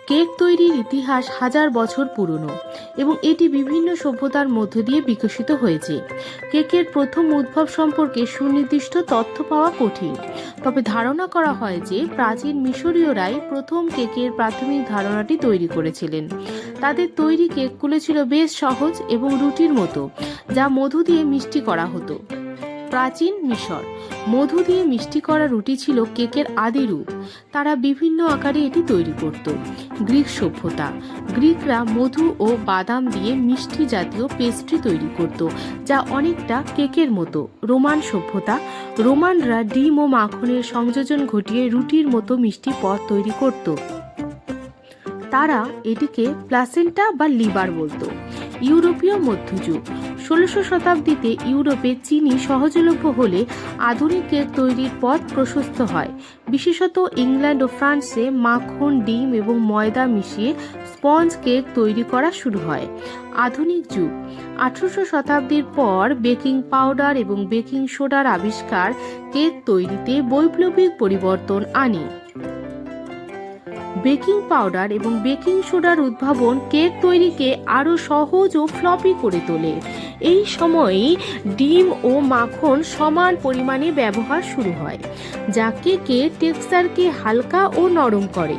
Cake তৈরির ইতিহাস হাজার বছর পুরনো এবং এটি বিভিন্ন সভ্যতার মধ্য দিয়ে বিকশিত হয়েছে। কেকের প্রথম উদ্ভব সম্পর্কে সুনির্দিষ্ট তথ্য পাওয়া কঠিন, তবে ধারণা করা হয় যে প্রাচীন মিশরীয়রাই প্রথম কেকের প্রাথমিক ধারণাটি তৈরি করেছিলেন। তাদের তৈরি কেকগুলো ছিল বেশ সহজ এবং রুটির মতো, যা মধু দিয়ে মিষ্টি করা হতো। প্রাচীন মিশর মধু দিয়ে মিষ্টি করা রুটি ছিল কেকের আদি রূপ। তারা বিভিন্ন আকারে এটি তৈরি করত। গ্রিক সভ্যতা গ্রিকরা মধু ও বাদাম দিয়ে মিষ্টি জাতীয় পেস্ট্রি তৈরি করত, যা অনেকটা কেকের মতো। রোমান সভ্যতা রোমানরা ডিম ও মাখনের সংযোজন ঘটিয়ে রুটির মতো মিষ্টি পদ তৈরি করত। তারা এটিকে প্লাসেন্টা বা লিভার বলতো। ইউরোপীয় মধ্যযুগ 16শো শতাব্দীতে ইউরোপে চিনি সহজলভ্য হলে আধুনিক কেক তৈরির পথ প্রশস্ত হয়। বিশেষত ইংল্যান্ড ও ফ্রান্সে মাখন, ডিম এবং ময়দা মিশিয়ে স্পঞ্জ কেক তৈরি করা শুরু হয়। আধুনিক যুগ 18শো শতাব্দীর পর বেকিং পাউডার এবং বেকিং সোডার আবিষ্কার কেক তৈরিতে বৈপ্লবিক পরিবর্তন আনে। বেকিং পাউডার এবং বেকিং সোডার উদ্ভাবন কেক তৈরিকে আরও সহজ ও ফ্লপি করে তোলে। এই সময়ই ডিম ও মাখন সমান পরিমাণে ব্যবহার শুরু হয়, যা কেকের টেক্সচারকে হালকা ও নরম করে।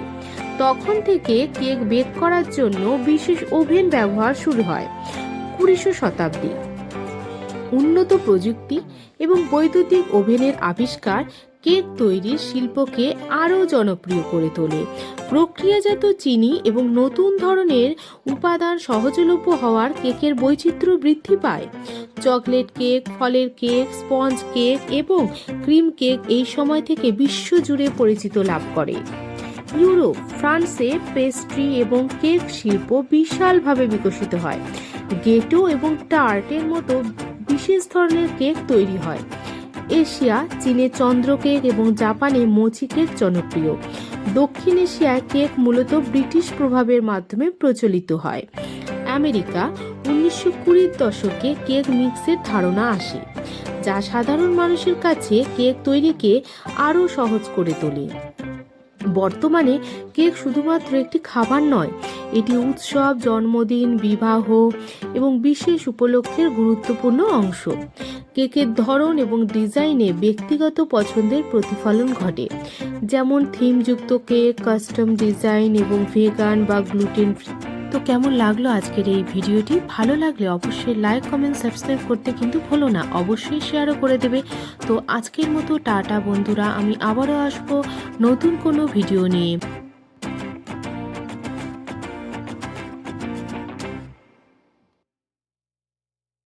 তখন থেকে কেক বেক করার জন্য বিশেষ ওভেন ব্যবহার শুরু হয়। 20শো শতাব্দী উন্নত প্রযুক্তি এবং বৈদ্যুতিক ওভেনের আবিষ্কার কেক তৈরির শিল্পকে আরও জনপ্রিয় করে তোলে। প্রক্রিয়াজাত চিনি এবং নতুন ধরনের উপাদান সহজলভ্য হওয়ার কেকের বৈচিত্র্য বৃদ্ধি পায়। চকলেট কেক, ফলের কেক, স্পঞ্জ কেক এবং ক্রিম কেক এই সময় থেকে বিশ্বজুড়ে পরিচিত লাভ করে। ইউরোপ ফ্রান্সে পেস্ট্রি এবং কেক শিল্প বিশালভাবে বিকশিত হয়। গেটো এবং টার্টের মতো বিশেষ ধরনের কেক তৈরি হয়। এশিয়া চীনে চন্দ্র কেক এবং জাপানে মোচি কেক জনপ্রিয়। দক্ষিণ এশিয়ায় কেক মূলত ব্রিটিশ প্রভাবের মাধ্যমে প্রচলিত হয়। আমেরিকা 1920-র দশকে কেক মিক্সের ধারণা আসে, যা সাধারণ মানুষের কাছে কেক তৈরিকে আরও সহজ করে তোলে। বর্তমানে কেক শুধুমাত্র একটি খাবার নয়, এটি উৎসব, জন্মদিন, বিবাহ এবং বিশেষ উপলক্ষের গুরুত্বপূর্ণ অংশ। কেকের ধরন এবং ডিজাইনে ব্যক্তিগত পছন্দের প্রতিফলন ঘটে, যেমন থিমযুক্ত কেক, কাস্টম ডিজাইন এবং ভেগান বা গ্লুটেন ফ্রি। তো কেমন লাগলো আজকের এই ভিডিওটি? ভালো লাগলে অবশ্যই লাইক, কমেন্ট, সাবস্ক্রাইব করতে কিন্তু ভুলো না। অবশ্যই শেয়ারও করে দেবে। তো আজকের মতো টাটা বন্ধুরা, আমি আবারও আসবো নতুন কোনো ভিডিও নিয়ে।